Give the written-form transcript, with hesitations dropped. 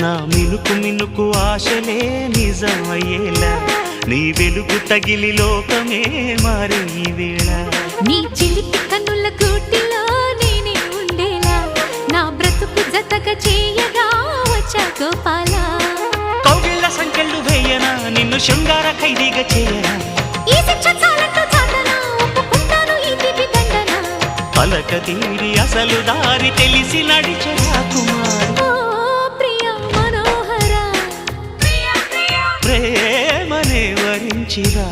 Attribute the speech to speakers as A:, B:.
A: నా మినుకు మినుకు ఆశలే నిజమయ్యేలా నీ వెలుగు తగిలి లోకమే మారే ఈ వేళ
B: నీ చిలిపి కన్నుల కూటిలో నేనే ఉండేలా నా బ్రతుకు జతగా చేయగా వచ్చా గోపాల
A: కౌగిళ్ళ సంకెళ్ళు వేయనా నిన్ను శృంగార ఖైదీగా చేయనా
B: ఈ శిక్ష చాలంటూ చాటనా ఒప్పుకుంటాను ఈ తీపి దండన
A: పలక తీరి అసలు దారి తెలిసి నడిచే కుమార్
B: ఓ ప్రియా మనోహర
A: ప్రేమనే వరించిరా